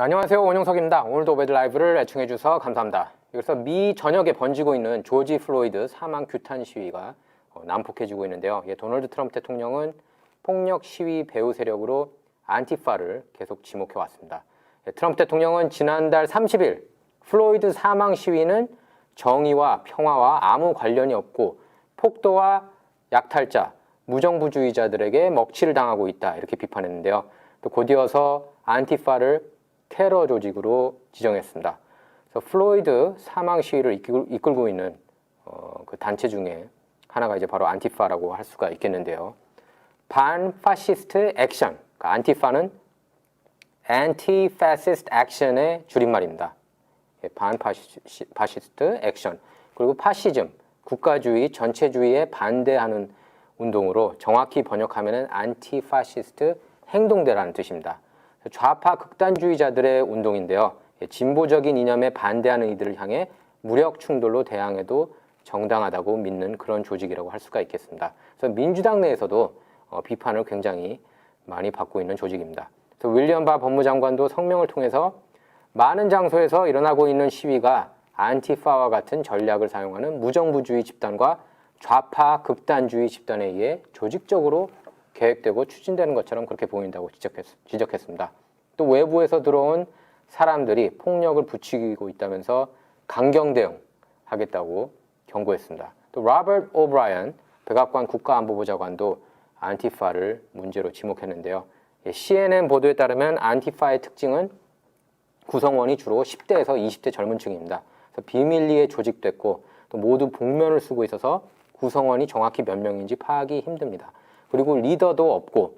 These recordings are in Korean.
안녕하세요, 원영석입니다. 오늘도 오베드 라이브를 애청해 주셔서 감사합니다. 그래서 미 전역에 번지고 있는 조지 플로이드 사망 규탄 시위가 난폭해지고 있는데요. 도널드 트럼프 대통령은 폭력 시위 배후 세력으로 안티파를 계속 지목해 왔습니다. 트럼프 대통령은 지난달 30일 플로이드 사망 시위는 정의와 평화와 아무 관련이 없고 폭도와 약탈자, 무정부주의자들에게 먹칠을 당하고 있다, 이렇게 비판했는데요. 또 곧이어서 안티파를 테러 조직으로 지정했습니다. 그래서 플로이드 사망 시위를 이끌고 있는 그 단체 중에 하나가 이제 바로 안티파라고 할 수가 있겠는데요. 반파시스트 액션, 그러니까 안티파는 Anti-Fascist Action의 줄임말입니다. 반파시스트 액션, 그리고 파시즘, 국가주의, 전체주의에 반대하는 운동으로 정확히 번역하면 안티파시스트 행동대라는 뜻입니다. 좌파 극단주의자들의 운동인데요. 진보적인 이념에 반대하는 이들을 향해 무력 충돌로 대항해도 정당하다고 믿는 그런 조직이라고 할 수가 있겠습니다. 그래서 민주당 내에서도 비판을 굉장히 많이 받고 있는 조직입니다. 그래서 윌리엄 바 법무장관도 성명을 통해서 많은 장소에서 일어나고 있는 시위가 안티파와 같은 전략을 사용하는 무정부주의 집단과 좌파 극단주의 집단에 의해 조직적으로 계획되고 추진되는 것처럼 그렇게 보인다고 지적했습니다. 또 외부에서 들어온 사람들이 폭력을 부추기고 있다면서 강경 대응하겠다고 경고했습니다. 또 로버트 오브라이언 백악관 국가안보보좌관도 안티파를 문제로 지목했는데요. CNN 보도에 따르면 안티파의 특징은 구성원이 주로 10대에서 20대 젊은 층입니다. 그래서 비밀리에 조직됐고 또 모두 복면을 쓰고 있어서 구성원이 정확히 몇 명인지 파악이 힘듭니다. 그리고 리더도 없고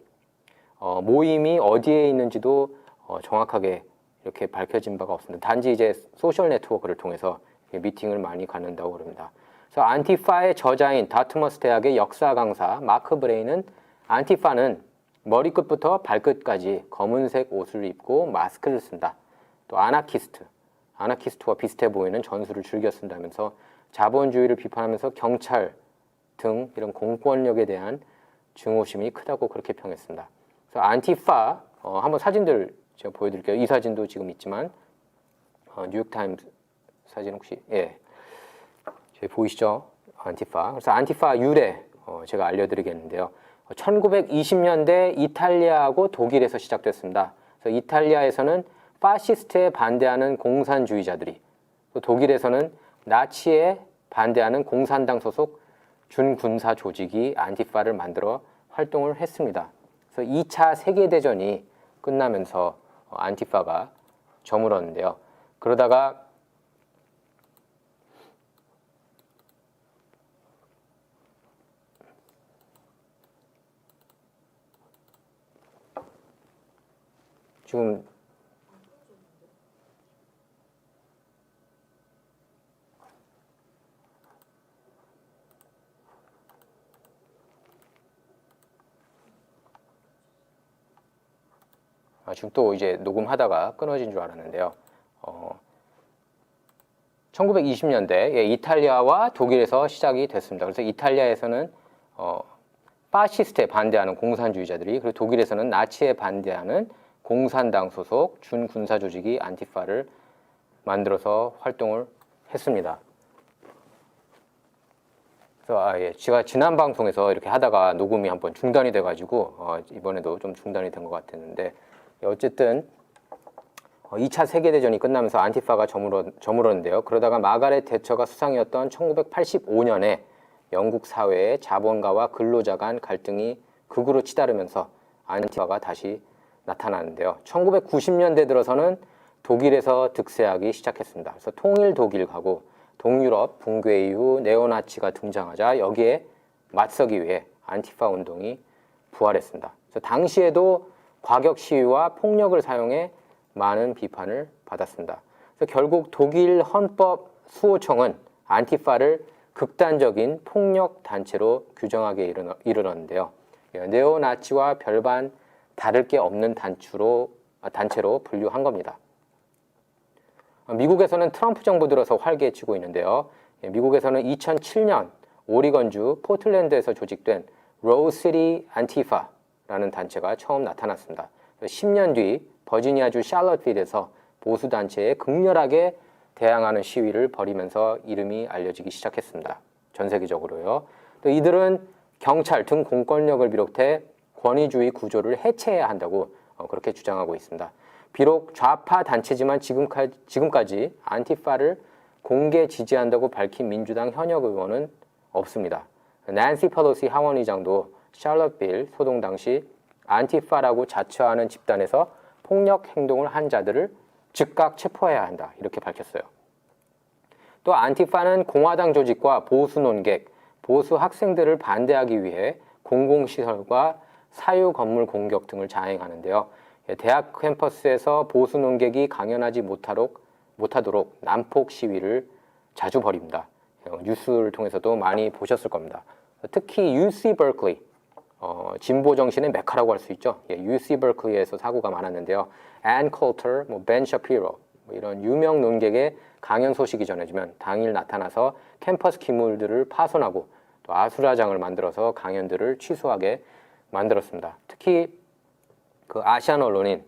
모임이 어디에 있는지도 정확하게 이렇게 밝혀진 바가 없습니다. 단지 이제 소셜 네트워크를 통해서 미팅을 많이 갖는다고 그럽니다. 그래서 안티파의 저자인 다트머스 대학의 역사 강사 마크 브레인은 안티파는 머리끝부터 발끝까지 검은색 옷을 입고 마스크를 쓴다. 또 아나키스트와 비슷해 보이는 전술을 즐겨 쓴다면서 자본주의를 비판하면서 경찰 등 이런 공권력에 대한 증오심이 크다고 그렇게 평했습니다. 그래서 안티파 한번 사진들 제가 보여드릴게요. 이 사진도 지금 있지만 뉴욕타임스 사진 혹시 보이시죠? 안티파. 그래서 안티파 유래 제가 알려드리겠는데요. 1920년대 이탈리아하고 독일에서 시작됐습니다. 그래서 이탈리아에서는 파시스트에 반대하는 공산주의자들이, 또 독일에서는 나치에 반대하는 공산당 소속 준군사 조직이 안티파를 만들어 활동을 했습니다. 그래서 2차 세계대전이 끝나면서 안티파가 저물었는데요. 그러다가 지금 지금 또 이제 녹음하다가 끊어진 줄 알았는데요. 1920년대 이탈리아와 독일에서 시작이 됐습니다. 그래서 이탈리아에서는 파시스트에 반대하는 공산주의자들이, 그리고 독일에서는 나치에 반대하는 공산당 소속 준군사 조직이 안티파를 만들어서 활동을 했습니다. 그래서 제가 지난 방송에서 이렇게 하다가 녹음이 한번 중단이 돼가지고 이번에도 좀 중단이 된 것 같았는데, 어쨌든 2차 세계대전이 끝나면서 안티파가 저물었는데요. 그러다가 마가렛 대처가 수상이었던 1985년에 영국 사회의 자본가와 근로자 간 갈등이 극으로 치달으면서 안티파가 다시 나타나는데요. 1990년대 들어서는 독일에서 득세하기 시작했습니다. 그래서 통일 독일하고 동유럽 붕괴 이후 네오나치가 등장하자 여기에 맞서기 위해 안티파 운동이 부활했습니다. 그래서 당시에도 과격 시위와 폭력을 사용해 많은 비판을 받았습니다. 그래서 결국 독일 헌법 수호청은 안티파를 극단적인 폭력 단체로 규정하게 이르렀는데요. 네오나치와 별반 다를 게 없는 단체로 분류한 겁니다. 미국에서는 트럼프 정부 들어서 활개치고 있는데요. 미국에서는 2007년 오리건주 포틀랜드에서 조직된 로우시티 안티파라는 단체가 처음 나타났습니다. 10년 뒤 버지니아주 샬럿빌에서 보수단체에 극렬하게 대항하는 시위를 벌이면서 이름이 알려지기 시작했습니다. 전 세계적으로요. 또 이들은 경찰 등 공권력을 비롯해 권위주의 구조를 해체해야 한다고 그렇게 주장하고 있습니다. 비록 좌파 단체지만 지금까지 안티파를 공개 지지한다고 밝힌 민주당 현역 의원은 없습니다. 낸시 펠로시 하원의장도 샬럿빌 소동 당시 안티파라고 자처하는 집단에서 폭력 행동을 한 자들을 즉각 체포해야 한다 이렇게 밝혔어요. 또 안티파는 공화당 조직과 보수 논객, 보수 학생들을 반대하기 위해 공공시설과 사유 건물 공격 등을 자행하는데요. 대학 캠퍼스에서 보수 논객이 강연하지 못하도록 난폭 시위를 자주 벌입니다. 뉴스를 통해서도 많이 보셨을 겁니다. 특히 UC 버클리, 진보 정신의 메카라고 할 수 있죠. UC 버클리에서 사고가 많았는데요. 앤 콜터, 벤 셔피로 이런 유명 논객의 강연 소식이 전해지면 당일 나타나서 캠퍼스 기물들을 파손하고 또 아수라장을 만들어서 강연들을 취소하게 만들었습니다. 특히 그 아시안 언론인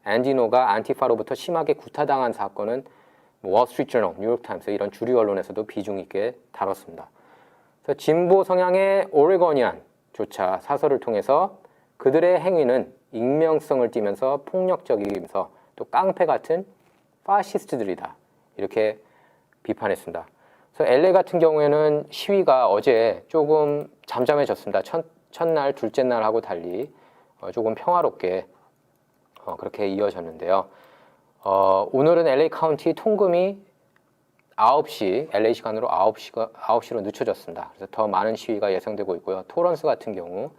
앤디노가 안티파로부터 심하게 구타당한 사건은 월스트리트저널, 뉴욕타임스 이런 주류 언론에서도 비중 있게 다뤘습니다. 그래서 진보 성향의 오레거니안조차 사설을 통해서 그들의 행위는 익명성을 띠면서 폭력적이면서 또 깡패 같은 파시스트들이다 이렇게 비판했습니다. 그래서 LA 같은 경우에는 시위가 어제 조금 잠잠해졌습니다. 첫날, 둘째 날하고 달리 조금 평화롭게 그렇게 이어졌는데요. 오늘은 LA 카운티 통금이 9시, LA 시간으로 9시로 늦춰졌습니다. 그래서 더 많은 시위가 예상되고 있고요. 토런스 같은 경우,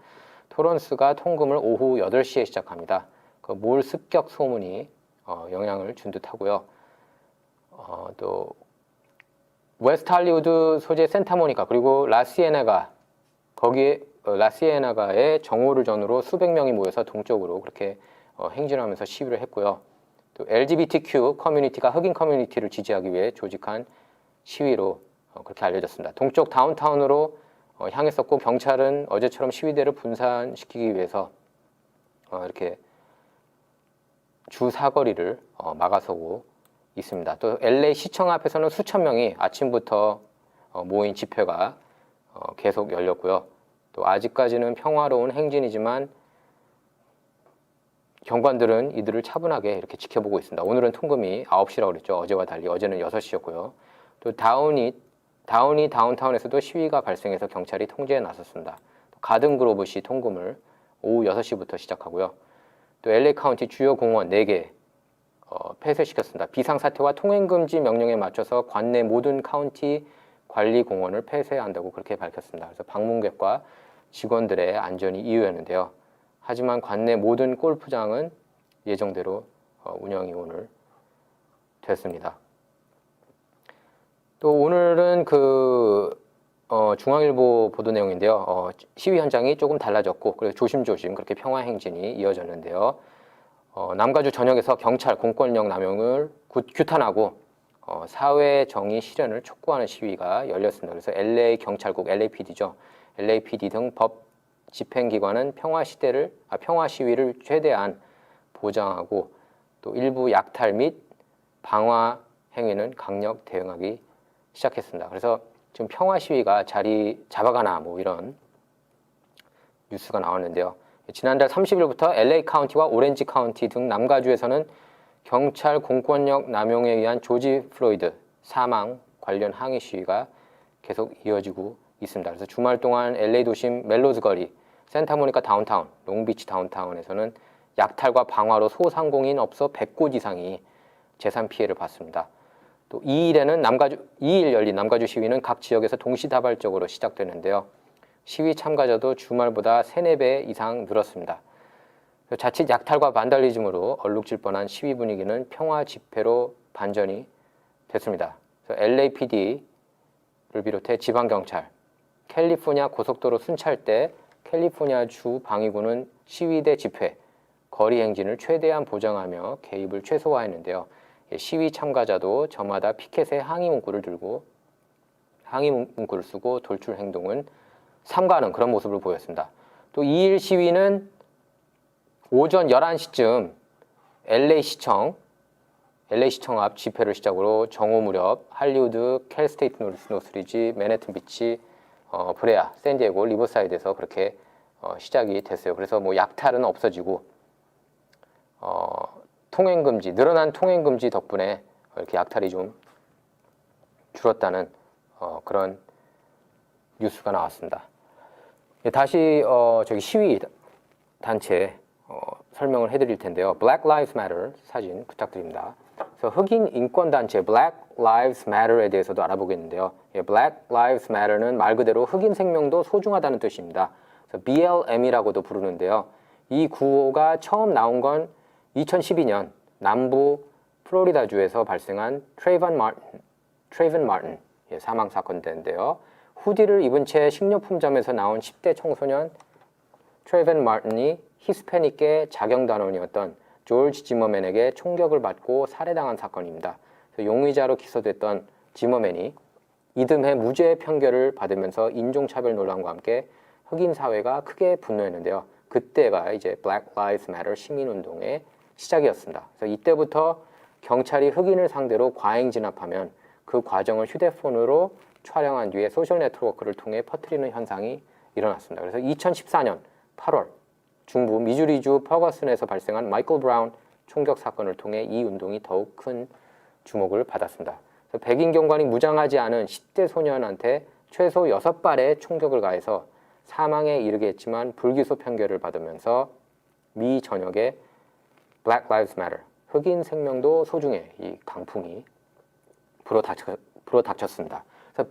토런스가 통금을 오후 8시에 시작합니다. 그 몰 습격 소문이 영향을 준 듯하고요. 또 웨스트 할리우드 소재 센타모니카 그리고 라시에나가의 정오를 전후로 수백 명이 모여서 동쪽으로 그렇게 행진하면서 시위를 했고요. 또 LGBTQ 커뮤니티가 흑인 커뮤니티를 지지하기 위해 조직한 시위로 그렇게 알려졌습니다. 동쪽 다운타운으로 향했었고 경찰은 어제처럼 시위대를 분산시키기 위해서 이렇게 주 사거리를 막아서고 있습니다. 또 LA 시청 앞에서는 수천 명이 아침부터 모인 집회가 계속 열렸고요. 또 아직까지는 평화로운 행진이지만 경관들은 이들을 차분하게 이렇게 지켜보고 있습니다. 오늘은 통금이 9시라고 그랬죠. 어제와 달리 어제는 6시였고요. 또 다운타운에서도 시위가 발생해서 경찰이 통제에 나섰습니다. 가든그로브시 통금을 오후 6시부터 시작하고요. 또 LA 카운티 주요 공원 4개 폐쇄시켰습니다. 비상사태와 통행금지 명령에 맞춰서 관내 모든 카운티 관리 공원을 폐쇄한다고 그렇게 밝혔습니다. 그래서 방문객과 직원들의 안전이 이유였는데요. 하지만 관내 모든 골프장은 예정대로 운영이 오늘 됐습니다. 또 오늘은 중앙일보 보도 내용인데요. 시위 현장이 조금 달라졌고 그래서 조심조심 그렇게 평화 행진이 이어졌는데요. 남가주 전역에서 경찰 공권력 남용을 규탄하고 사회 정의 실현을 촉구하는 시위가 열렸습니다. 그래서 LA 경찰국, LAPD죠. LAPD 등 법 집행기관은 평화 시위를 최대한 보장하고 또 일부 약탈 및 방화 행위는 강력 대응하기 시작했습니다. 그래서 지금 평화 시위가 자리 잡아가나 뭐 이런 뉴스가 나왔는데요. 지난달 30일부터 LA 카운티와 오렌지 카운티 등 남가주에서는 경찰 공권력 남용에 의한 조지 플로이드 사망 관련 항의 시위가 계속 이어지고 있습니다. 그래서 주말 동안 LA 도심 멜로즈 거리, 센타모니카 다운타운, 롱비치 다운타운에서는 약탈과 방화로 소상공인 업소 100곳 이상이 재산 피해를 봤습니다. 또 2일 열린 남가주 시위는 각 지역에서 동시다발적으로 시작되는데요. 시위 참가자도 주말보다 3-4배 이상 늘었습니다. 자칫 약탈과 반달리즘으로 얼룩질 뻔한 시위 분위기는 평화 집회로 반전이 됐습니다. LAPD를 비롯해 지방경찰, 캘리포니아 고속도로 순찰대, 캘리포니아주 방위군은 시위대 집회, 거리 행진을 최대한 보장하며 개입을 최소화했는데요. 시위 참가자도 저마다 피켓에 항의 문구를 쓰고 돌출 행동은 삼가하는 그런 모습을 보였습니다. 또 2일 시위는 오전 11시쯤 LA시청 앞 집회를 시작으로 정오 무렵 할리우드, 캘스테이트 노스리지, 맨해튼 비치, 브레아, 샌디에고, 리버사이드에서 그렇게 시작이 됐어요. 그래서 뭐 약탈은 없어지고 통행금지, 늘어난 통행금지 덕분에 이렇게 약탈이 좀 줄었다는 그런 뉴스가 나왔습니다. 다시 저기 시위 단체 설명을 해드릴 텐데요. Black Lives Matter 사진 부탁드립니다. 그래서 흑인 인권 단체 Black Lives Matter에 대해서도 알아보겠는데요. Black Lives Matter는 말 그대로 흑인 생명도 소중하다는 뜻입니다. 그래서 BLM이라고도 부르는데요. 이 구호가 처음 나온 건 2012년 남부 플로리다주에서 발생한 트레이븐 마tin 사망 사건 때인데요. 후디를 입은 채 식료품점에서 나온 10대 청소년 트레이븐 마틴이 히스패닉계 자경단원이었던 조지 지머맨에게 총격을 받고 살해당한 사건입니다. 용의자로 기소됐던 지머맨이 이듬해 무죄 판결을 받으면서 인종차별 논란과 함께 흑인 사회가 크게 분노했는데요. 그때가 이제 Black Lives Matter 시민운동의 시작이었습니다. 그래서 이때부터 경찰이 흑인을 상대로 과잉 진압하면 그 과정을 휴대폰으로 촬영한 뒤에 소셜 네트워크를 통해 퍼뜨리는 현상이 일어났습니다. 그래서 2014년 8월 중부 미주리주 퍼거슨에서 발생한 마이클 브라운 총격 사건을 통해 이 운동이 더욱 큰 주목을 받았습니다. 그래서 백인 경관이 무장하지 않은 10대 소년한테 최소 6발의 총격을 가해서 사망에 이르게 했지만 불기소 판결을 받으면서 미 전역에 Black Lives Matter, 흑인 생명도 소중해 이 강풍이 불어닥쳤습니다. 그래서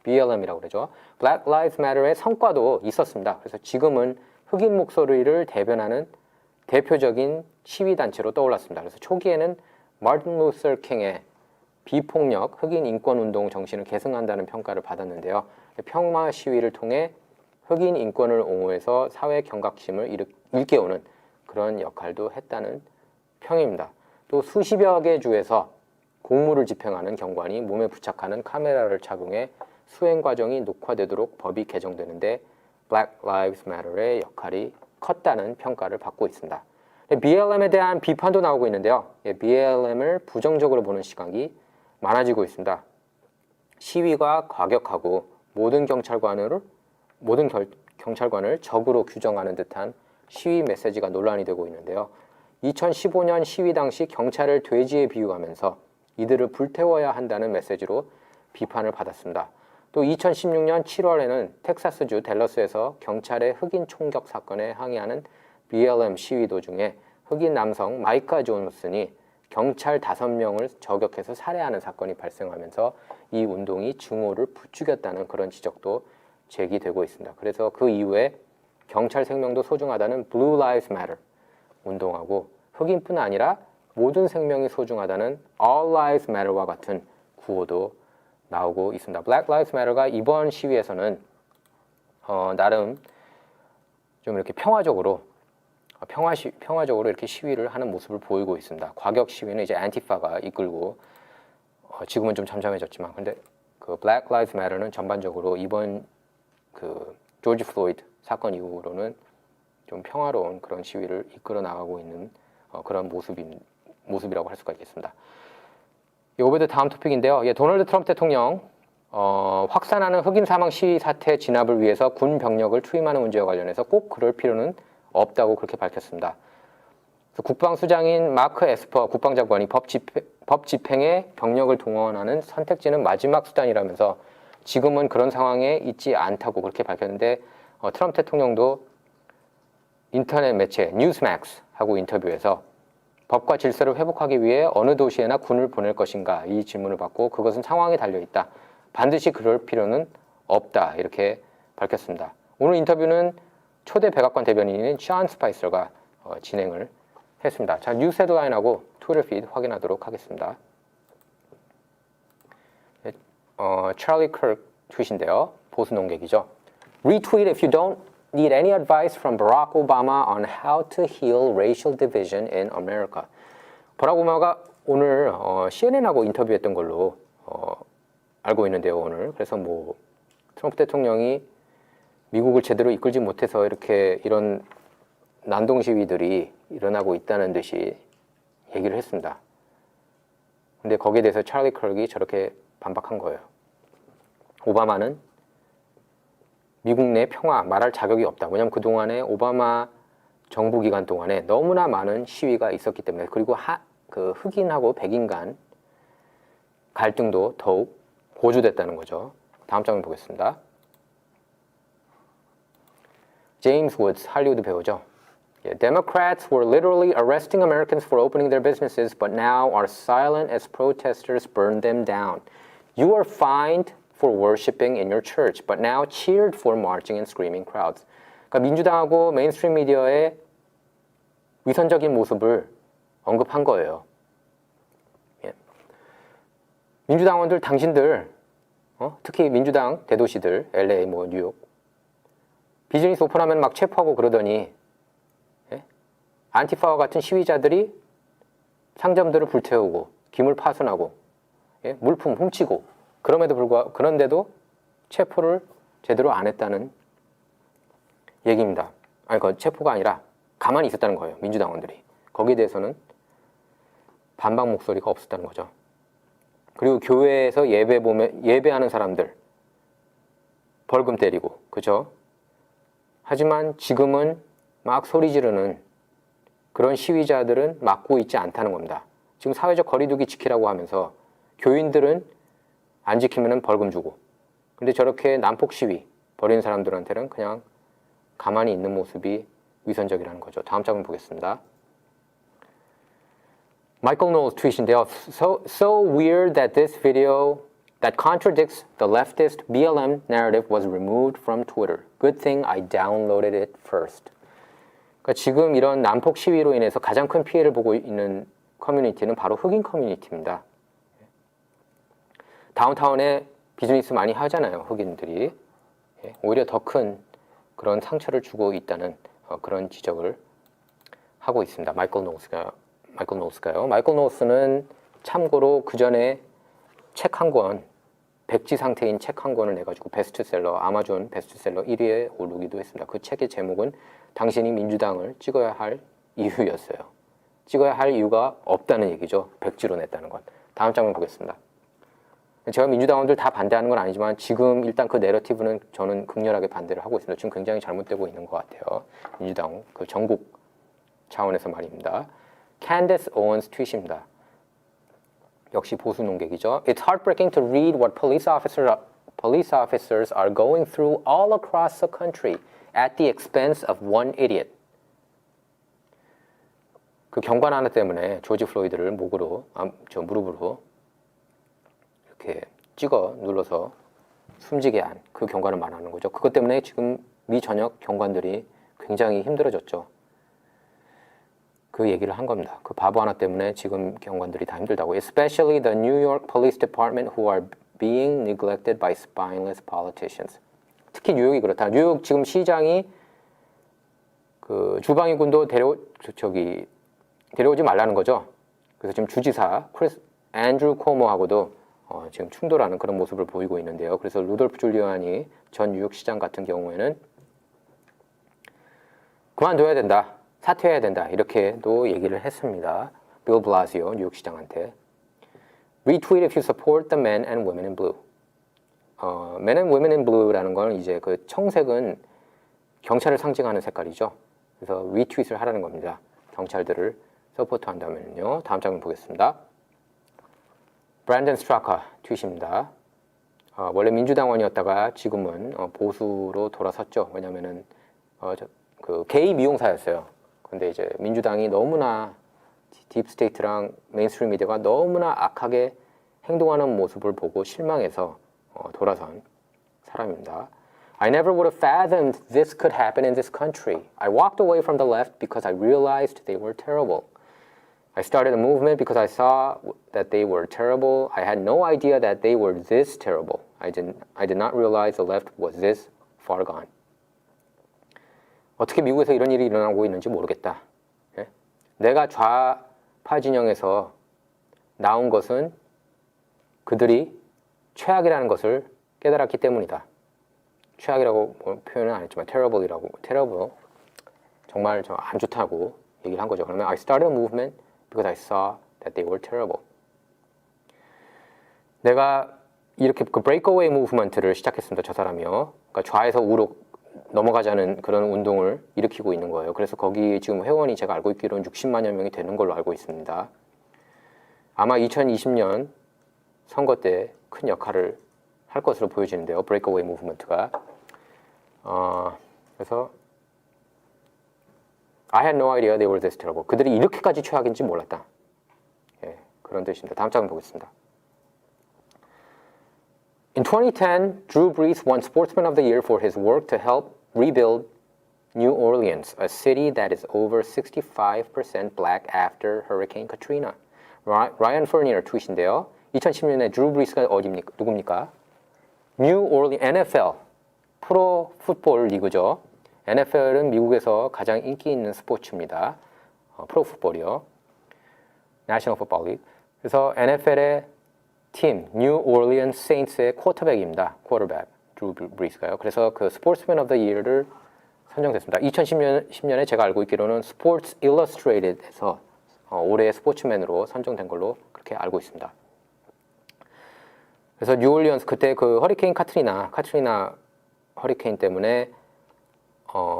BLM이라고 그러죠. Black Lives Matter의 성과도 있었습니다. 그래서 지금은 흑인 목소리를 대변하는 대표적인 시위단체로 떠올랐습니다. 그래서 초기에는 마틴 루서 킹의 비폭력 흑인 인권운동 정신을 계승한다는 평가를 받았는데요. 평화 시위를 통해 흑인 인권을 옹호해서 사회 경각심을 일깨우는 그런 역할도 했다는 평입니다. 또 수십여 개 주에서 공무를 집행하는 경관이 몸에 부착하는 카메라를 착용해 수행 과정이 녹화되도록 법이 개정되는데 Black Lives Matter의 역할이 컸다는 평가를 받고 있습니다. BLM에 대한 비판도 나오고 있는데요. BLM을 부정적으로 보는 시각이 많아지고 있습니다. 시위가 과격하고 모든 경찰관을 적으로 규정하는 듯한 시위 메시지가 논란이 되고 있는데요. 2015년 시위 당시 경찰을 돼지에 비유하면서 이들을 불태워야 한다는 메시지로 비판을 받았습니다. 또 2016년 7월에는 텍사스주 댈러스에서 경찰의 흑인 총격 사건에 항의하는 BLM 시위 도중에 흑인 남성 마이카 존슨이 경찰 5명을 저격해서 살해하는 사건이 발생하면서 이 운동이 증오를 부추겼다는 그런 지적도 제기되고 있습니다. 그래서 그 이후에 경찰 생명도 소중하다는 Blue Lives Matter 운동하고 흑인뿐 아니라 모든 생명이 소중하다는 All Lives Matter와 같은 구호도 나오고 있습니다. Black Lives Matter가 이번 시위에서는 나름 좀 이렇게 평화적으로 이렇게 시위를 하는 모습을 보이고 있습니다. 과격 시위는 이제 안티파가 이끌고 지금은 좀 잠잠해졌지만 근데 그 Black Lives Matter는 전반적으로 이번 그 조지 플로이드 사건 이후로는 좀 평화로운 그런 시위를 이끌어 나가고 있는 그런 모습이라고 할 수가 있겠습니다. 이번에 다음 토픽인데요. 도널드 트럼프 대통령 확산하는 흑인 사망 시위 사태 진압을 위해서 군 병력을 투입하는 문제와 관련해서 꼭 그럴 필요는 없다고 그렇게 밝혔습니다. 국방수장인 마크 에스퍼 국방장관이 법 집행에 병력을 동원하는 선택지는 마지막 수단이라면서 지금은 그런 상황에 있지 않다고 그렇게 밝혔는데 트럼프 대통령도 인터넷 매체 뉴스맥스하고 인터뷰에서 법과 질서를 회복하기 위해 어느 도시에나 군을 보낼 것인가 이 질문을 받고 그것은 상황에 달려있다. 반드시 그럴 필요는 없다. 이렇게 밝혔습니다. 오늘 인터뷰는 초대 백악관 대변인인 션 스파이서가 진행을 했습니다. 자, 뉴스 헤드라인하고 트위터 피드 확인하도록 하겠습니다. 찰리 크크 트윗인데요. 보수 농객이죠. Retweet if you don't need any advice from Barack Obama on how to heal racial division in America. 버락 오바마가 오늘 CNN하고 인터뷰했던 걸로 알고 있는데요. 오늘 그래서 뭐 트럼프 대통령이 미국을 제대로 이끌지 못해서 이런 난동 시위들이 일어나고 있다는 듯이 얘기를 했습니다. 근데 거기에 대해서 찰리 크럭이 저렇게 반박한 거예요. 오바마는 미국 내 평화 말할 자격이 없다. 왜냐하면 그동안에 오바마 정부 기간 동안에 너무나 많은 시위가 있었기 때문에, 그리고 그 흑인하고 백인 간 갈등도 더욱 고조됐다는 거죠. 다음 장면 보겠습니다. 제임스 우드스, 할리우드 배우죠. Democrats were literally arresting Americans for opening their businesses, but now are silent as protesters burn them down. You are fined for worshiping in your church, but now cheered for marching and screaming crowds. 그러니까 민주당하고 메인스트림 미디어의 위선적인 모습을 언급한 거예요. 예. 민주당원들, 당신들, 특히 민주당 대도시들, LA, 뭐 뉴욕, 비즈니스 오픈하면 막 체포하고 그러더니, 예? 안티파와 같은 시위자들이 상점들을 불태우고 기물 파손하고, 예? 물품 훔치고, 그런데도 체포를 제대로 안 했다는 얘기입니다. 아니, 그 체포가 아니라 가만히 있었다는 거예요, 민주당원들이. 거기에 대해서는 반박 목소리가 없었다는 거죠. 그리고 교회에서 예배하는 사람들 벌금 때리고, 그죠? 하지만 지금은 막 소리 지르는 그런 시위자들은 막고 있지 않다는 겁니다. 지금 사회적 거리두기 지키라고 하면서 교인들은 안 지키면 벌금 주고, 근데 저렇게 난폭 시위 벌이는 사람들한테는 그냥 가만히 있는 모습이 위선적이라는 거죠. 다음 장면 보겠습니다. 마이클 노스 트윗인데요. So weird that this video that contradicts the leftist BLM narrative was removed from Twitter. Good thing I downloaded it first. 그러니까 지금 이런 난폭 시위로 인해서 가장 큰 피해를 보고 있는 커뮤니티는 바로 흑인 커뮤니티입니다. 다운타운에 비즈니스 많이 하잖아요, 흑인들이. 오히려 더 큰 그런 상처를 주고 있다는 그런 지적을 하고 있습니다. 마이클 노스가요. 마이클 노스는 참고로 그 전에 책 한 권, 백지 상태인 책 한 권을 내가지고 베스트셀러, 아마존 베스트셀러 1위에 오르기도 했습니다. 그 책의 제목은 당신이 민주당을 찍어야 할 이유였어요. 찍어야 할 이유가 없다는 얘기죠. 백지로 냈다는 건. 다음 장면 보겠습니다. 제가 민주당원들 다 반대하는 건 아니지만 지금 일단 그 내러티브는 저는 극렬하게 반대를 하고 있습니다. 지금 굉장히 잘못되고 있는 것 같아요. 민주당 그 전국 차원에서 말입니다. 캔디스 오원스 트윗입니다. 역시 보수 농객이죠. It's heartbreaking to read what police officers are going through all across the country at the expense of one idiot. 그 경관 하나 때문에 조지 플로이드를 무릎으로 이렇게 찍어 눌러서 숨지게 한 그 경관을 말하는 거죠. 그것 때문에 지금 미 전역 경관들이 굉장히 힘들어졌죠. 그 얘기를 한 겁니다. 그 바보 하나 때문에 지금 경관들이 다 힘들다고. Especially the New York Police Department who are being neglected by spineless politicians. 특히 뉴욕이 그렇다. 뉴욕 지금 시장이 그 주방위군도 데려오지 말라는 거죠. 그래서 지금 주지사 앤드루 코모하고도 지금 충돌하는 그런 모습을 보이고 있는데요. 그래서 루돌프 줄리아니 전 뉴욕시장 같은 경우에는 그만둬야 된다, 사퇴해야 된다, 이렇게도 얘기를 했습니다. 빌 블라시오 뉴욕시장한테. Retweet if you support the men and women in blue. Men and women in blue라는 건 이제 그 청색은 경찰을 상징하는 색깔이죠. 그래서 리트윗을 하라는 겁니다. 경찰들을 서포트한다면요. 다음 장면 보겠습니다. 브랜든 스트라카 트윗입니다. 원래 민주당원이었다가 지금은 보수로 돌아섰죠. 왜냐면은 그 게이 미용사였어요. 근데 이제 민주당이 너무나 딥스테이트랑 메인스트림 미디어가 너무나 악하게 행동하는 모습을 보고 실망해서 돌아선 사람입니다. I never would have fathomed this could happen in this country. I walked away from the left because I realized they were terrible. I started a movement because I saw that they were terrible. I had no idea that they were this terrible. I did not realize the left was this far gone. 어떻게 미국에서 이런 일이 일어나고 있는지 모르겠다. 예? 내가 좌파 진영에서 나온 것은 그들이 최악이라는 것을 깨달았기 때문이다. 최악이라고 표현은 안 했지만 terrible 정말 저 안 좋다고 얘기를 한 거죠. 그러면 I started a movement because I saw that they were terrible. 내가 이렇게 그 breakaway movement를 시작했습니다. 저 사람이요. 그러니까 좌에서 우로 넘어가자는 그런 운동을 일으키고 있는 거예요. 그래서 거기 지금 회원이 제가 알고 있기로는 60만여 명이 되는 걸로 알고 있습니다. 아마 2020년 선거 때 큰 역할을 할 것으로 보여지는데요. breakaway movement가. 그래서 I had no idea they were this terrible. 그들이 이렇게까지 최악인지 몰랐다. 예, 그런 뜻입니다. 다음 장면 보겠습니다. In 2010, Drew Brees won Sportsman of the Year for his work to help rebuild New Orleans, a city that is over 65% black after Hurricane Katrina. 라이언 퍼니어 트윗인데요. 2010년에 드루 브리스가 어디입니까? 누굽니까? 뉴 올리 NFL, 프로 풋볼 리그죠. NFL은 미국에서 가장 인기 있는 스포츠입니다. 프로 풋볼이요. National Football League. 그래서 NFL의 팀, 뉴 올리언스 세인츠의 쿼터백입니다. 쿼터백, 드루 브리스가요. 그래서 그 스포츠맨 오브 더 이어를 선정됐습니다. 2010년에 제가 알고 있기로는 스포츠 일러스트레이트에서 올해의 스포츠맨으로 선정된 걸로 그렇게 알고 있습니다. 그래서 뉴올리언스 그때 그 허리케인 카트리나 허리케인 때문에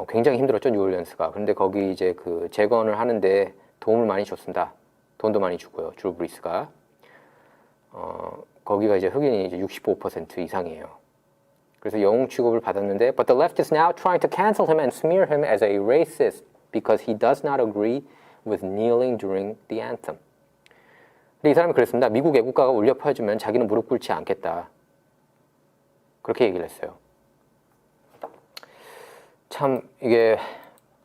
굉장히 힘들었죠, 뉴올리언스가. 그런데 거기 이제 그 재건을 하는데 도움을 많이 줬습니다. 돈도 많이 주고요, 드루 브리스가. 거기가 이제 흑인이 이제 65% 이상이에요. 그래서 영웅 취급을 받았는데, but the left is now trying to cancel him and smear him as a racist because he does not agree with kneeling during the anthem. 근데 이 사람이 그랬습니다. 미국 애국가가 울려 퍼지면 자기는 무릎 꿇지 않겠다. 그렇게 얘기를 했어요. 참 이게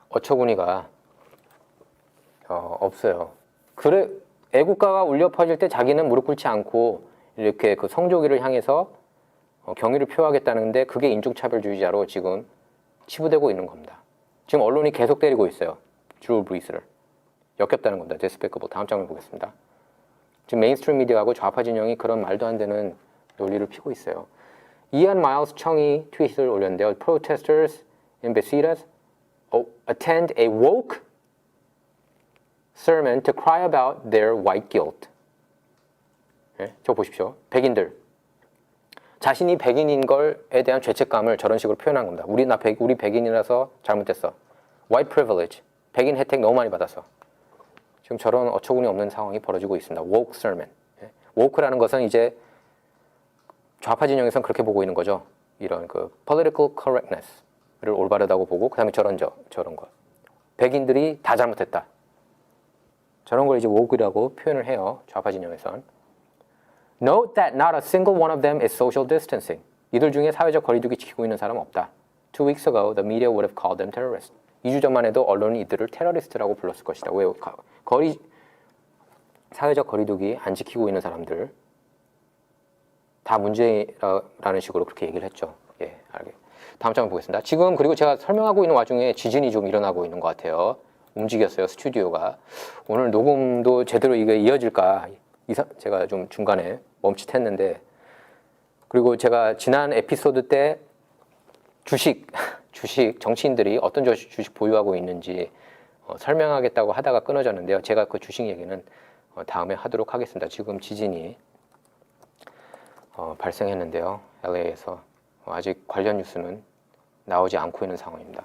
어처구니가 없어요. 그래 애국가가 울려 퍼질 때 자기는 무릎 꿇지 않고 이렇게 그 성조기를 향해서 경의를 표하겠다는데 그게 인종차별주의자로 지금 치부되고 있는 겁니다. 지금 언론이 계속 때리고 있어요. 드루 브리스를. 역겹다는 겁니다. despicable. 다음 장면 보겠습니다. 지금 메인스트림 미디어하고 좌파 진영이 그런 말도 안 되는 논리를 피고 있어요. 이안 마일스 청이 트윗을 올렸는데요. Protesters in Besides attend a woke sermon to cry about their white guilt. 네, 저 보십시오. 백인들. 자신이 백인인 걸에 대한 죄책감을 저런 식으로 표현한 겁니다. 우리 백인이라서 잘못됐어. White privilege. 백인 혜택 너무 많이 받았어. 지금 저런 어처구니 없는 상황이 벌어지고 있습니다. woke sermon. woke라는 것은 이제 좌파 진영에서는 그렇게 보고 있는 거죠. 이런 그 political correctness를 올바르다고 보고 그다음에 저런 거. 백인들이 다 잘못했다. 저런 걸 이제 woke이라고 표현을 해요. 좌파 진영에선. Note that not a single one of them is social distancing. 이들 중에 사회적 거리두기 지키고 있는 사람은 없다. 2 weeks ago, the media would have called them terrorists. 2주 전만 해도 언론은 이들을 테러리스트라고 불렀을 것이다. 왜? 사회적 거리두기 안 지키고 있는 사람들 다 문제라는 식으로 그렇게 얘기를 했죠. 예, 다음 장면 보겠습니다. 지금 그리고 제가 설명하고 있는 와중에 지진이 좀 일어나고 있는 것 같아요. 움직였어요, 스튜디오가. 오늘 녹음도 제대로 이게 이어질까 제가 좀 중간에 멈칫했는데, 그리고 제가 지난 에피소드 때 주식 정치인들이 어떤 주식 보유하고 있는지 설명하겠다고 하다가 끊어졌는데요. 제가 그 주식 얘기는 다음에 하도록 하겠습니다. 지금 지진이 발생했는데요. LA에서 아직 관련 뉴스는 나오지 않고 있는 상황입니다.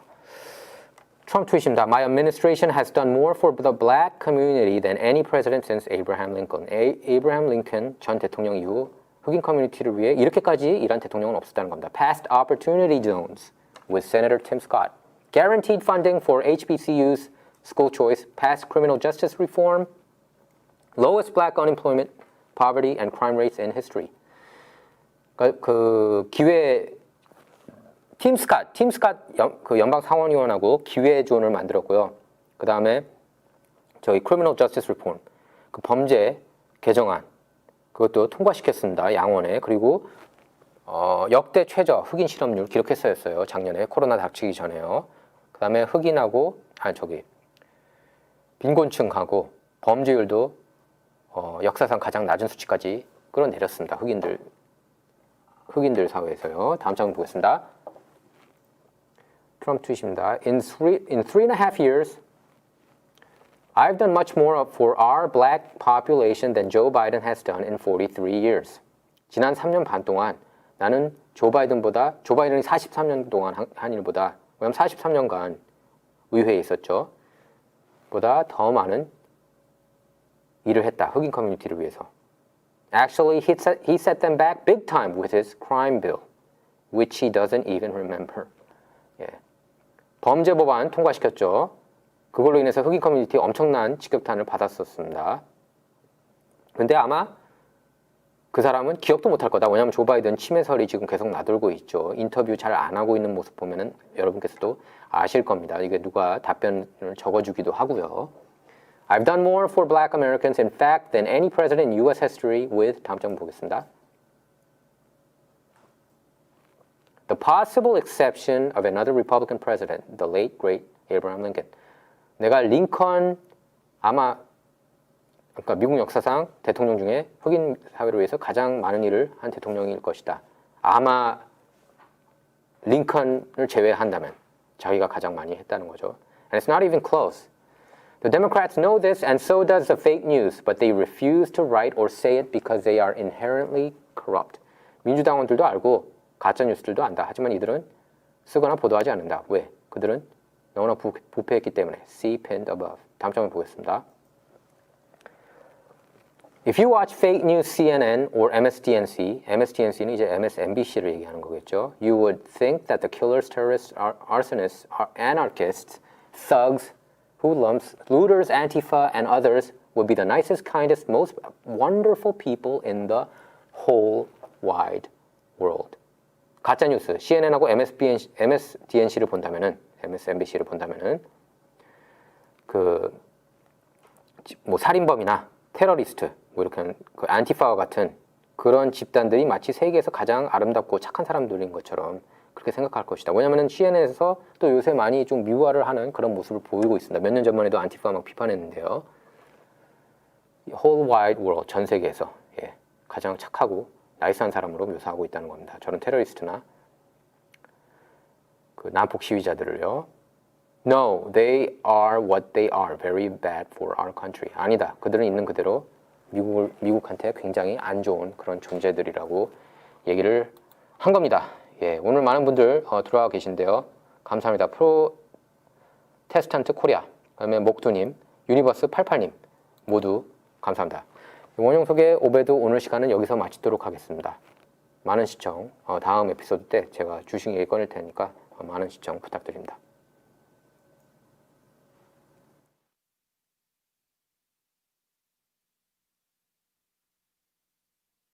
트럼프 트윗입니다. My administration has done more for the black community than any president since Abraham Lincoln. Abraham Lincoln 전 대통령 이후 흑인 커뮤니티를 위해 이렇게까지 일한 대통령은 없었다는 겁니다. Passed opportunity zones with Senator Tim Scott. Guaranteed funding for HBCUs, school choice, passed criminal justice reform, lowest black unemployment, poverty, and crime rates in history. 그 기회 팀 스캇 그 연방 상원의원하고 기회존을 만들었고요. 그 다음에 저희 criminal justice reform 그 범죄 개정안 그것도 통과시켰습니다. 양원에. 그리고 역대 최저 흑인 실업률 기록했었어요. 작년에 코로나 닥치기 전에요. 그 다음에 흑인하고 빈곤층하고 범죄율도 역사상 가장 낮은 수치까지 끌어내렸습니다. 흑인들 사회에서요. 다음 장면 보겠습니다. 트럼프 트윗입니다. In three and a half years, I've done much more for our black population than Joe Biden has done in 43 years. 지난 3년 반 동안 나는 조 바이든이 43년 동안 한 일보다, 왜냐면 43년간 의회에 있었죠. 보다 더 많은 일을 했다. 흑인 커뮤니티를 위해서. Actually, he set them back big time with his crime bill, which he doesn't even remember. 예. 범죄 법안 통과시켰죠. 그걸로 인해서 흑인 커뮤니티 엄청난 직격탄을 받았었습니다. 근데 아마 그 사람은 기억도 못할 거다. 왜냐하면 조 바이든 치매설이 지금 계속 나돌고 있죠. 인터뷰 잘 안 하고 있는 모습 보면은 여러분께서도 아실 겁니다. 이게 누가 답변을 적어주기도 하고요. I've done more for black Americans in fact than any president in U.S. history with 다음 장 보겠습니다. The possible exception of another Republican president, the late great Abraham Lincoln. 내가 링컨 아마 그러니까 미국 역사상 대통령 중에 흑인 사회를 위해서 가장 많은 일을 한 대통령일 것이다. 아마 링컨을 제외한다면 자기가 가장 많이 했다는 거죠. And it's not even close. The Democrats know this and so does the fake news, but they refuse to write or say it because they are inherently corrupt. 민주당원들도 알고 가짜 뉴스들도 안다. 하지만 이들은 쓰거나 보도하지 않는다. 왜? 그들은 너무나 부패했기 때문에. See pinned above. 다음 장면 보겠습니다. If you watch fake news CNN or MSDNC, MSDNC는 이제 MSNBC를 얘기하는 거겠죠. You would think that the killers, terrorists, arsonists, anarchists, thugs, hoodlums, looters, Antifa, and others would be the nicest, kindest, most wonderful people in the whole wide world. 가짜 뉴스, CNN하고 MSDNC를 본다면은, MSNBC를 본다면은 뭐 살인범이나 테러리스트, 뭐 이렇게 그 안티파와 같은 그런 집단들이 마치 세계에서 가장 아름답고 착한 사람들인 것처럼 그렇게 생각할 것이다. 왜냐하면 CNN에서 또 요새 많이 좀 미화를 하는 그런 모습을 보이고 있습니다. 몇 년 전만 해도 안티파 막 비판했는데요. Whole wide world, 전 세계에서 가장 착하고 나이스한 사람으로 묘사하고 있다는 겁니다. 저는 테러리스트나 그 난폭 시위자들을요. No, they are what they are. Very bad for our country. 아니다. 그들은 있는 그대로 미국한테 굉장히 안 좋은 그런 존재들이라고 얘기를 한 겁니다. 예, 오늘 많은 분들 들어와 계신데요. 감사합니다. 프로테스탄트 코리아, 그다음에 목두님, 유니버스 88님 모두 감사합니다. 원형 소개 오베드 오늘 시간은 여기서 마치도록 하겠습니다. 많은 시청, 다음 에피소드 때 제가 주식 얘기 꺼낼 테니까 많은 시청 부탁드립니다.